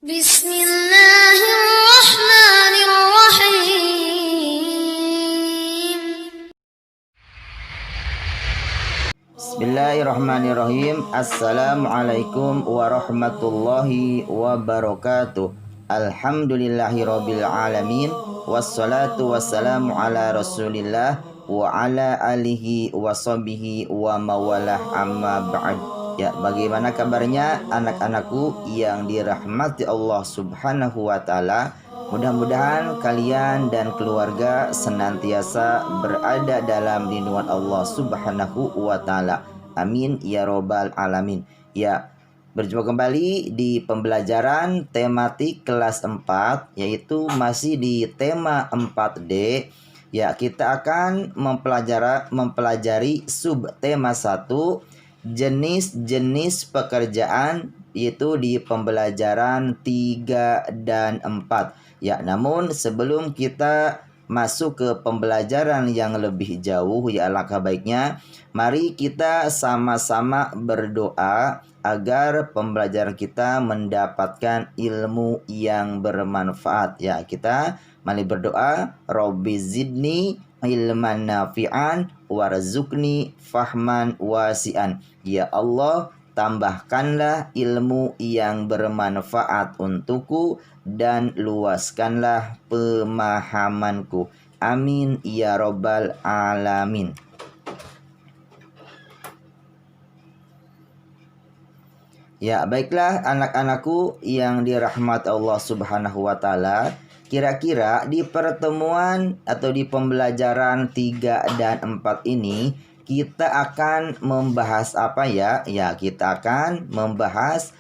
Bismillahirrahmanirrahim. Bismillahirrahmanirrahim. Assalamualaikum warahmatullahi wabarakatuh. Alhamdulillahirabbil alamin. Wassalatu wassalamu ala Rasulillah wa ala alihi wa sahbihi wa mawalah amma ba'd. Ya, bagaimana kabarnya anak-anakku yang dirahmati Allah Subhanahu wa taala? Mudah-mudahan kalian dan keluarga senantiasa berada dalam lindungan Allah Subhanahu wa taala. Amin ya robbal alamin. Ya, berjumpa kembali di pembelajaran tematik kelas 4, yaitu masih di tema 4D. Ya, kita akan mempelajari subtema 1, jenis-jenis pekerjaan, yaitu di pembelajaran 3 dan 4. Ya, namun sebelum kita masuk ke pembelajaran yang lebih jauh, ya alangkah baiknya mari kita sama-sama berdoa agar pembelajaran kita mendapatkan ilmu yang bermanfaat. Ya, kita mari berdoa. Robbi zidni ilman nafi'an warzuqni fahman wasi'an. Ya Allah, tambahkanlah ilmu yang bermanfaat untukku dan luaskanlah pemahamanku. Amin ya robbal alamin. Ya, baiklah anak-anakku yang dirahmati Allah Subhanahu wa taala. Kira-kira di pertemuan atau di pembelajaran 3 dan 4 ini kita akan membahas apa ya? Ya, kita akan membahas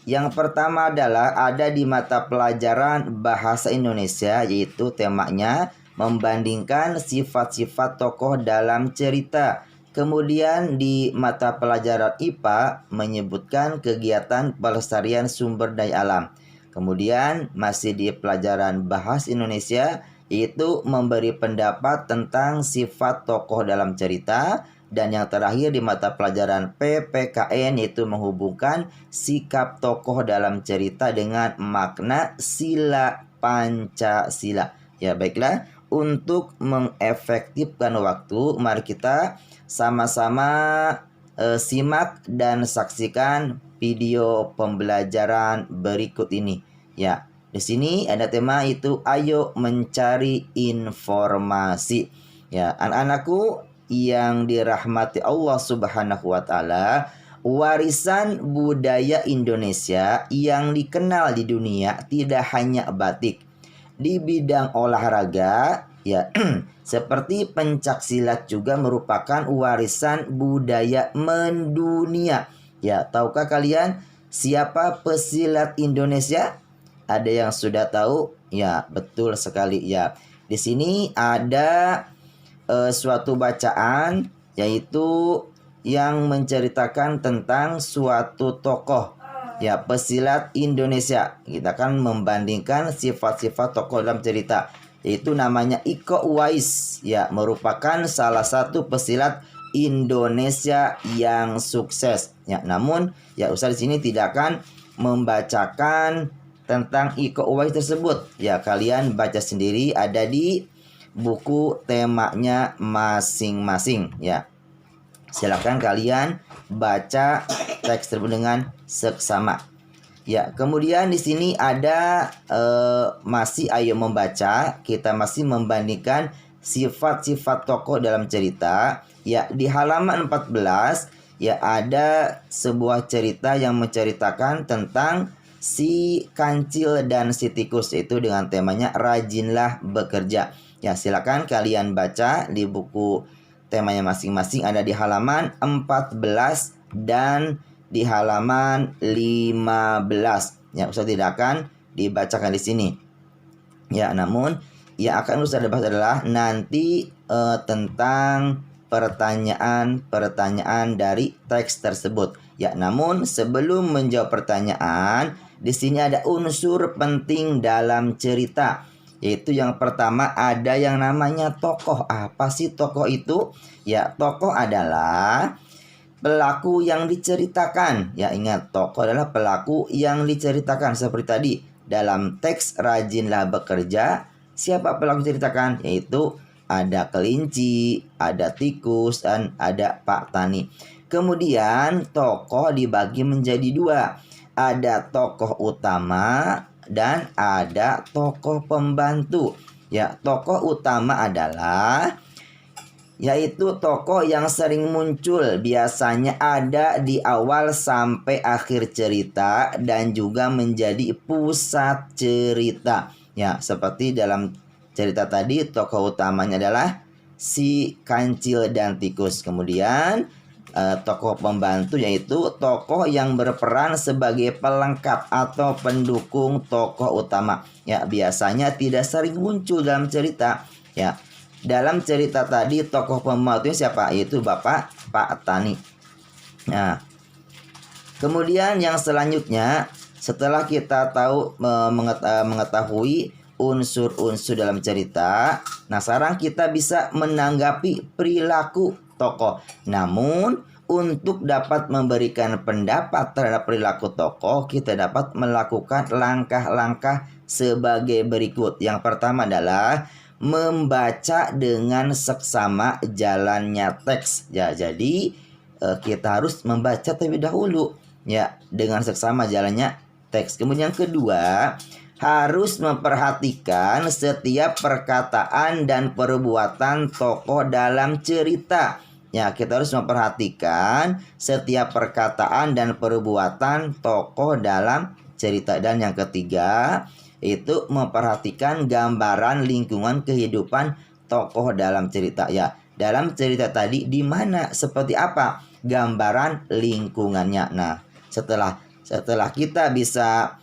yang pertama adalah ada di mata pelajaran Bahasa Indonesia, yaitu temanya membandingkan sifat-sifat tokoh dalam cerita. Kemudian di mata pelajaran IPA menyebutkan kegiatan pelestarian sumber daya alam. Kemudian masih di pelajaran Bahasa Indonesia, yaitu memberi pendapat tentang sifat tokoh dalam cerita. Dan yang terakhir di mata pelajaran PPKN, yaitu menghubungkan sikap tokoh dalam cerita dengan makna sila Pancasila. Ya, baiklah, untuk mengefektifkan waktu, mari kita sama-sama simak dan saksikan video pembelajaran berikut ini. Ya, di sini ada tema itu ayo mencari informasi. Ya, anak-anakku yang dirahmati Allah Subhanahu wa taala, warisan budaya Indonesia yang dikenal di dunia tidak hanya batik. Di bidang olahraga, ya, seperti pencak silat juga merupakan warisan budaya mendunia. Ya, tahukah kalian siapa pesilat Indonesia? Ada yang sudah tahu? Ya, betul sekali ya. Di sini ada suatu bacaan, yaitu yang menceritakan tentang suatu tokoh, ya, pesilat Indonesia. Kita akan membandingkan sifat-sifat tokoh dalam cerita, yaitu namanya Iko Uwais, ya, merupakan salah satu pesilat Indonesia yang sukses. Ya, namun ya Ustaz di sini tidak akan membacakan tentang Iko Uwais tersebut. Ya, kalian baca sendiri, ada di buku temanya masing-masing. Ya, silakan kalian baca teks tersebut dengan seksama. Ya, kemudian di sini ada masih ayo membaca. Kita masih membandingkan sifat-sifat tokoh dalam cerita. Ya, di halaman 14 ya ada sebuah cerita yang menceritakan tentang si kancil dan si tikus, itu dengan temanya rajinlah bekerja. Ya, silakan kalian baca di buku temanya masing-masing, ada di halaman 14 dan di halaman 15. Ya, Ustaz tidak akan dibacakan di sini. Ya, namun yang akan Ustaz bahas adalah nanti tentang pertanyaan-pertanyaan dari teks tersebut. Ya, namun sebelum menjawab pertanyaan, di sini ada unsur penting dalam cerita, yaitu yang pertama ada yang namanya tokoh. Apa sih tokoh itu? Ya, tokoh adalah pelaku yang diceritakan. Ya, ingat, tokoh adalah pelaku yang diceritakan seperti tadi. Dalam teks rajinlah bekerja, siapa pelaku diceritakan? Yaitu ada kelinci, ada tikus, dan ada Pak Tani. Kemudian tokoh dibagi menjadi dua. Ada tokoh utama dan ada tokoh pembantu. Ya, tokoh utama adalah yaitu tokoh yang sering muncul, biasanya ada di awal sampai akhir cerita dan juga menjadi pusat cerita. Ya, seperti dalam cerita tadi tokoh utamanya adalah si kancil dan tikus. Kemudian tokoh pembantu yaitu tokoh yang berperan sebagai pelengkap atau pendukung tokoh utama. Ya, biasanya tidak sering muncul dalam cerita. Ya, dalam cerita tadi tokoh pembantu siapa? Yaitu Bapak Pak Tani. Nah, kemudian yang selanjutnya setelah kita tahu mengetahui unsur-unsur dalam cerita, nah sekarang kita bisa menanggapi perilaku tokoh. Namun untuk dapat memberikan pendapat terhadap perilaku tokoh, kita dapat melakukan langkah-langkah sebagai berikut. Yang pertama adalah membaca dengan seksama jalannya teks. Ya, jadi kita harus membaca terlebih dahulu ya dengan seksama jalannya teks. Kemudian yang kedua, harus memperhatikan setiap perkataan dan perbuatan tokoh dalam cerita. Ya, kita harus memperhatikan setiap perkataan dan perbuatan tokoh dalam cerita. Dan yang ketiga, itu memperhatikan gambaran lingkungan kehidupan tokoh dalam cerita. Ya, dalam cerita tadi di mana seperti apa gambaran lingkungannya. Nah, setelah kita bisa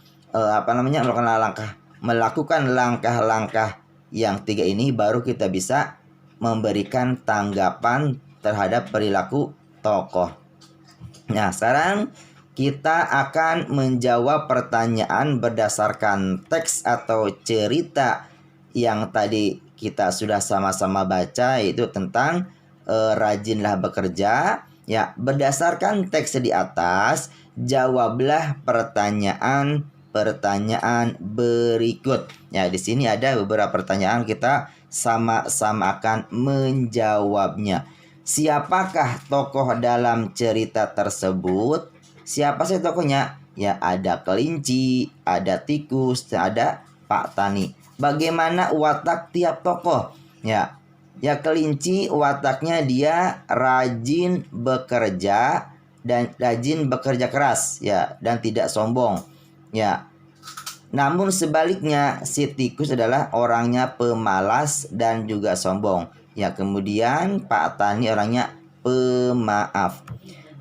melakukan langkah-langkah yang tiga ini, baru kita bisa memberikan tanggapan terhadap perilaku tokoh. Nah, sekarang kita akan menjawab pertanyaan berdasarkan teks atau cerita yang tadi kita sudah sama-sama baca, yaitu tentang rajinlah bekerja. Ya, berdasarkan teks di atas, jawablah pertanyaan berikut. Ya, di sini ada beberapa pertanyaan, kita sama-sama akan menjawabnya. Siapakah tokoh dalam cerita tersebut? Siapa sih tokohnya? Ya, ada kelinci, ada tikus, ada Pak Tani. Bagaimana watak tiap tokoh? Ya, kelinci wataknya dia rajin bekerja dan rajin bekerja keras, ya, dan tidak sombong. Ya. Namun sebaliknya, si tikus adalah orangnya pemalas dan juga sombong. Ya, kemudian Pak Tani orangnya pemaaf.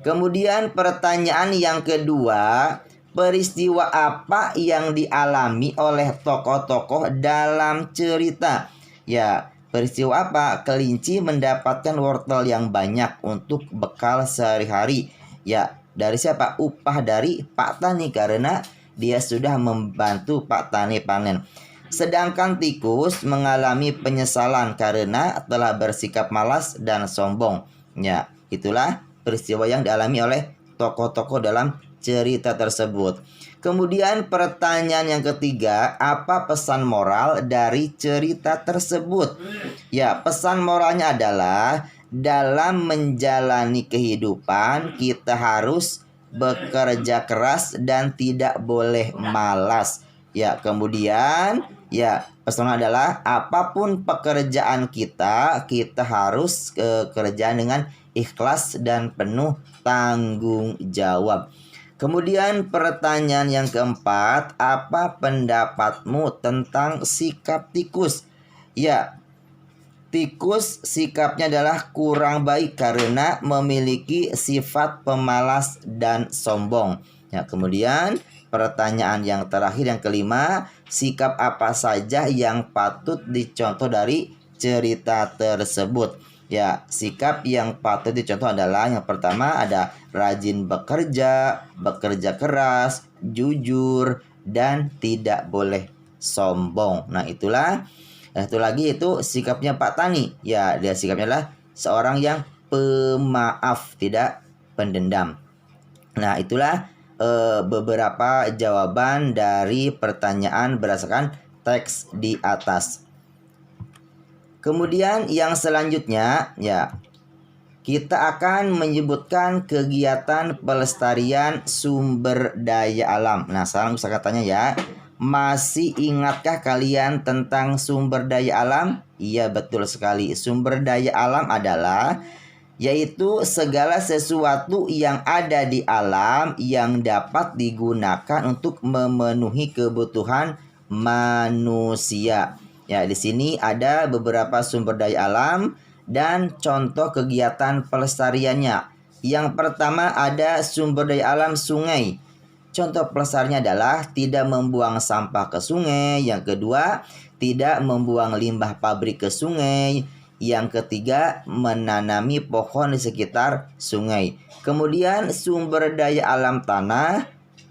Kemudian pertanyaan yang kedua, peristiwa apa yang dialami oleh tokoh-tokoh dalam cerita? Ya, peristiwa apa? Kelinci mendapatkan wortel yang banyak untuk bekal sehari-hari. Ya, dari siapa? Upah dari Pak Tani karena dia sudah membantu Pak Tani panen. Sedangkan tikus mengalami penyesalan karena telah bersikap malas dan sombong. Ya, itulah peristiwa yang dialami oleh tokoh-tokoh dalam cerita tersebut. Kemudian pertanyaan yang ketiga, apa pesan moral dari cerita tersebut? Ya, pesan moralnya adalah dalam menjalani kehidupan kita harus bekerja keras dan tidak boleh malas. Ya, kemudian pesan adalah apapun pekerjaan kita harus kerja dengan ikhlas dan penuh tanggung jawab. Kemudian pertanyaan yang keempat, apa pendapatmu tentang sikap tikus? Ya, tikus sikapnya adalah kurang baik karena memiliki sifat pemalas dan sombong. Ya, kemudian pertanyaan yang terakhir yang kelima, sikap apa saja yang patut dicontoh dari cerita tersebut? Ya, sikap yang patut dicontoh adalah yang pertama ada rajin bekerja, bekerja keras, jujur, dan tidak boleh sombong. Nah, itulah. Satu lagi itu sikapnya Pak Tani. Ya, dia sikapnya adalah seorang yang pemaaf, tidak pendendam. Nah, itulah beberapa jawaban dari pertanyaan berdasarkan teks di atas. Kemudian yang selanjutnya ya, kita akan menyebutkan kegiatan pelestarian sumber daya alam. Nah, sekarang bisa katanya ya, masih ingatkah kalian tentang sumber daya alam? Iya, betul sekali. Sumber daya alam adalah yaitu segala sesuatu yang ada di alam yang dapat digunakan untuk memenuhi kebutuhan manusia. Ya, di sini ada beberapa sumber daya alam dan contoh kegiatan pelestariannya. Yang pertama ada sumber daya alam sungai. Contoh pelestariannya adalah tidak membuang sampah ke sungai. Yang kedua, tidak membuang limbah pabrik ke sungai. Yang ketiga, menanami pohon di sekitar sungai. Kemudian sumber daya alam tanah.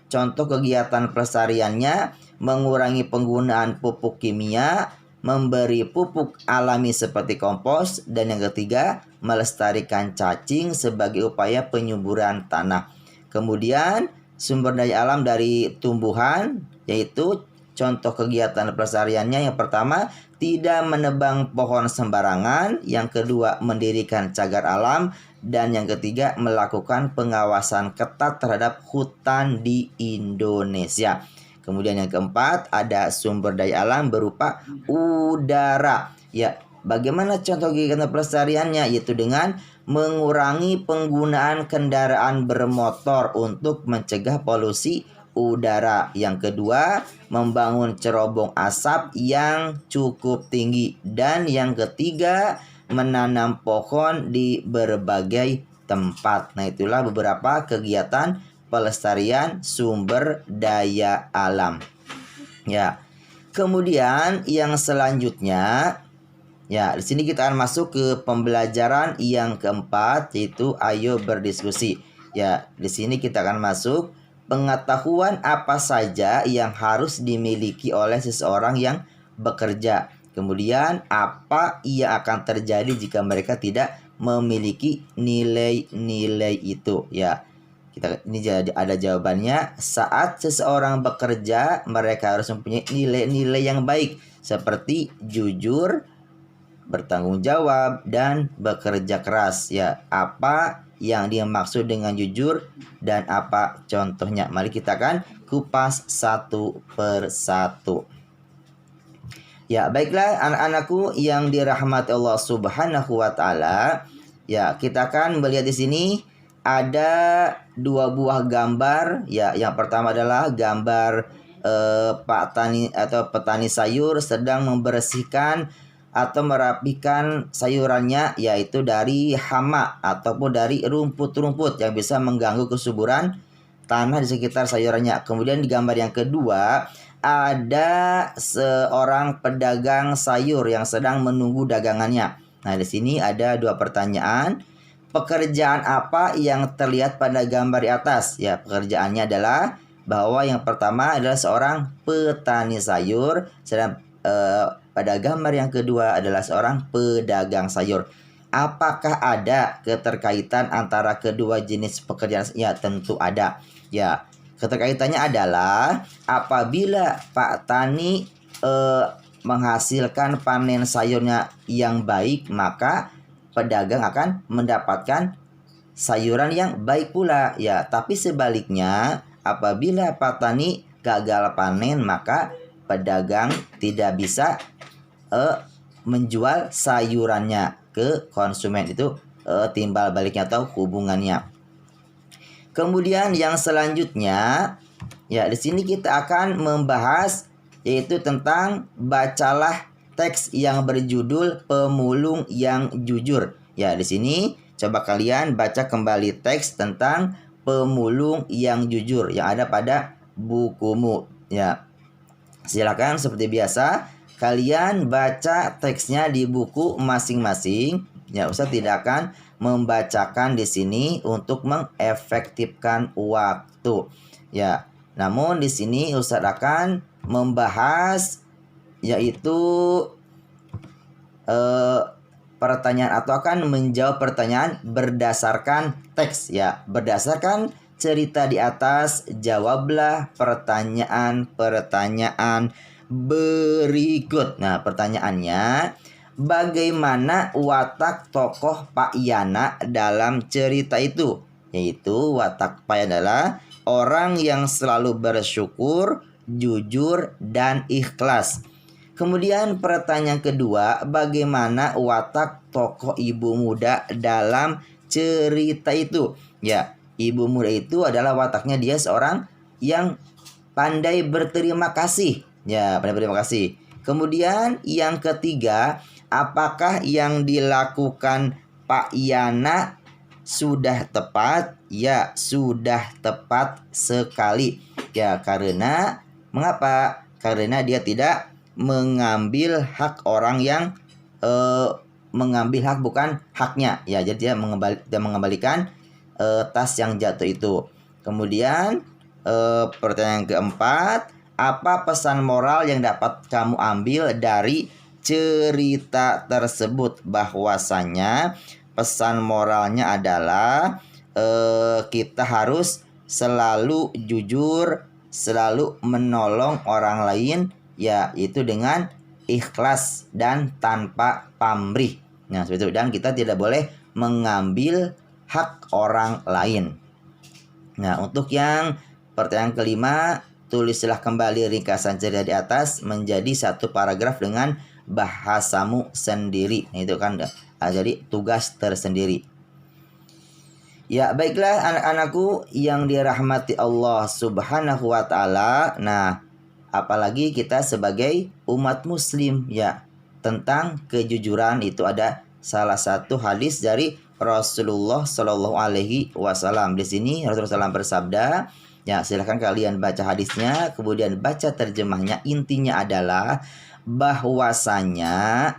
Contoh kegiatan pelestariannya mengurangi penggunaan pupuk kimia, memberi pupuk alami seperti kompos, dan yang ketiga, melestarikan cacing sebagai upaya penyuburan tanah. Kemudian sumber daya alam dari tumbuhan, yaitu contoh kegiatan pelestariannya yang pertama, tidak menebang pohon sembarangan, yang kedua, mendirikan cagar alam, dan yang ketiga, melakukan pengawasan ketat terhadap hutan di Indonesia. Kemudian yang keempat, ada sumber daya alam berupa udara. Ya, bagaimana contoh kegiatan pelestariannya? Yaitu dengan mengurangi penggunaan kendaraan bermotor untuk mencegah polusi udara. Yang kedua, membangun cerobong asap yang cukup tinggi. Dan yang ketiga, menanam pohon di berbagai tempat. Nah, itulah beberapa kegiatan pelestarian sumber daya alam. Ya. Kemudian yang selanjutnya, ya, di sini kita akan masuk ke pembelajaran yang keempat, yaitu ayo berdiskusi. Ya, di sini kita akan masuk pengetahuan apa saja yang harus dimiliki oleh seseorang yang bekerja. Kemudian apa yang akan terjadi jika mereka tidak memiliki nilai-nilai itu. Ya, ini jadi ada jawabannya. Saat seseorang bekerja, mereka harus mempunyai nilai-nilai yang baik seperti jujur, bertanggung jawab, dan bekerja keras. Ya, apa yang dimaksud dengan jujur dan apa contohnya? Mari kita akan kupas satu per satu. Ya, baiklah anak-anakku yang dirahmati Allah Subhanahu wa taala. Ya, kita akan melihat di sini ada dua buah gambar. Ya, yang pertama adalah gambar Pak Tani atau petani sayur sedang membersihkan atau merapikan sayurannya, yaitu dari hama ataupun dari rumput-rumput yang bisa mengganggu kesuburan tanah di sekitar sayurannya. Kemudian di gambar yang kedua ada seorang pedagang sayur yang sedang menunggu dagangannya. Nah, di sini ada dua pertanyaan. Pekerjaan apa yang terlihat pada gambar di atas? Ya, pekerjaannya adalah bahwa yang pertama adalah seorang petani sayur, sedang pada gambar yang kedua adalah seorang pedagang sayur. Apakah ada keterkaitan antara kedua jenis pekerjaan? Ya, tentu ada. Ya, keterkaitannya adalah apabila Pak Tani menghasilkan panen sayurnya yang baik, maka pedagang akan mendapatkan sayuran yang baik pula. Ya, tapi sebaliknya apabila Pak Tani gagal panen, maka pedagang tidak bisa menjual sayurannya ke konsumen. Itu timbal baliknya atau hubungannya. Kemudian yang selanjutnya, ya, di sini kita akan membahas yaitu tentang bacalah teks yang berjudul Pemulung yang Jujur. Ya, di sini coba kalian baca kembali teks tentang pemulung yang jujur yang ada pada bukumu. Ya, silakan seperti biasa kalian baca teksnya di buku masing-masing. Ya, Ustaz tidak akan membacakan di sini untuk mengefektifkan waktu. Ya, namun di sini Ustaz akan membahas yaitu pertanyaan atau akan menjawab pertanyaan berdasarkan teks ya. Berdasarkan cerita di atas, jawablah pertanyaan-pertanyaan berikut. Nah, pertanyaannya, bagaimana watak tokoh Pak Yana dalam cerita itu? Yaitu watak Pak Yana adalah orang yang selalu bersyukur, jujur, dan ikhlas. Kemudian pertanyaan kedua, bagaimana watak tokoh ibu muda dalam cerita itu? Ya, ibu muda itu adalah wataknya dia seorang yang pandai berterima kasih. Ya, pandai berterima kasih. Kemudian yang ketiga, apakah yang dilakukan Pak Yana sudah tepat? Ya, sudah tepat sekali. Ya, karena mengapa? Karena dia tidak mengambil hak orang yang mengambil hak bukan haknya. Ya, jadi dia mengembalikan tas yang jatuh itu. Kemudian pertanyaan keempat, apa pesan moral yang dapat kamu ambil dari cerita tersebut? Bahwasanya pesan moralnya adalah kita harus selalu jujur, selalu menolong orang lain, ya itu dengan ikhlas dan tanpa pamrih. Nah, seperti itu. Dan kita tidak boleh mengambil hak orang lain. Nah, untuk yang pertanyaan kelima, tulislah kembali ringkasan cerita di atas menjadi satu paragraf dengan bahasamu sendiri. Nah, itu kan jadi tugas tersendiri. Ya, baiklah anak-anakku yang dirahmati Allah Subhanahu wa taala. Nah, apalagi kita sebagai umat muslim ya, tentang kejujuran itu ada salah satu hadis dari Rasulullah Shallallahu Alaihi Wasallam. Di sini Rasulullah SAW bersabda, ya silahkan kalian baca hadisnya, kemudian baca terjemahnya. Intinya adalah bahwasanya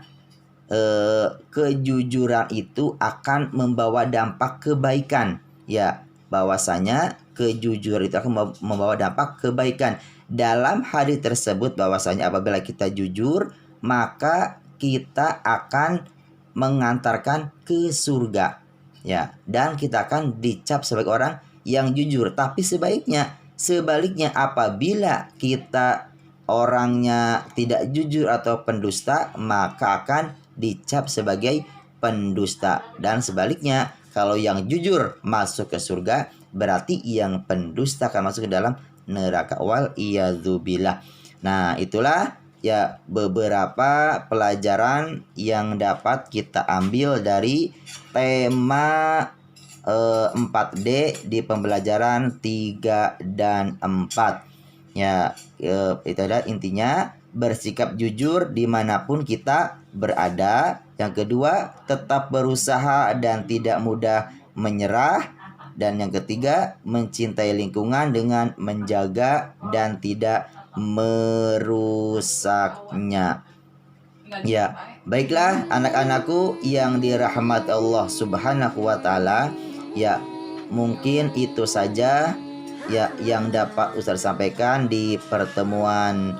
kejujuran itu akan membawa dampak kebaikan. Ya, bahwasanya kejujuran itu akan membawa dampak kebaikan. Dalam hadis tersebut bahwasanya apabila kita jujur, maka kita akan mengantarkan ke surga ya, dan kita akan dicap sebagai orang yang jujur. Tapi sebaliknya apabila kita orangnya tidak jujur atau pendusta, maka akan dicap sebagai pendusta. Dan sebaliknya, kalau yang jujur masuk ke surga, berarti yang pendusta akan masuk ke dalam neraka, wal iyadzubillah. Nah, itulah ya beberapa pelajaran yang dapat kita ambil dari tema 4D di pembelajaran 3 dan 4. Ya, itu adalah intinya bersikap jujur dimanapun kita berada. Yang kedua, tetap berusaha dan tidak mudah menyerah. Dan yang ketiga, mencintai lingkungan dengan menjaga dan tidak merusaknya. Ya, baiklah anak-anakku yang dirahmati Allah Subhanahu wa taala. Ya, mungkin itu saja ya yang dapat Ustaz sampaikan di pertemuan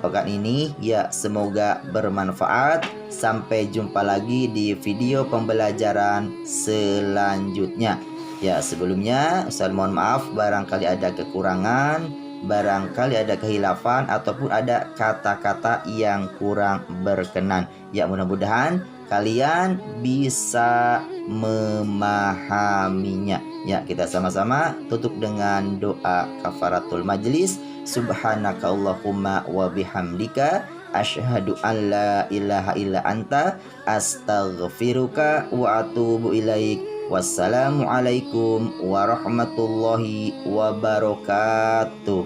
pekan ini. Ya, semoga bermanfaat. Sampai jumpa lagi di video pembelajaran selanjutnya. Ya, sebelumnya Ustaz mohon maaf barangkali ada kekurangan, barangkali ada kehilafan ataupun ada kata-kata yang kurang berkenan. Ya, mudah-mudahan kalian bisa memahaminya. Ya, kita sama-sama tutup dengan doa kafaratul majlis. Subhanakallahumma wa bihamdika asyhadu an la ilaha illa anta astaghfiruka wa atubu ilaik. Wassalamualaikum warahmatullahi wabarakatuh.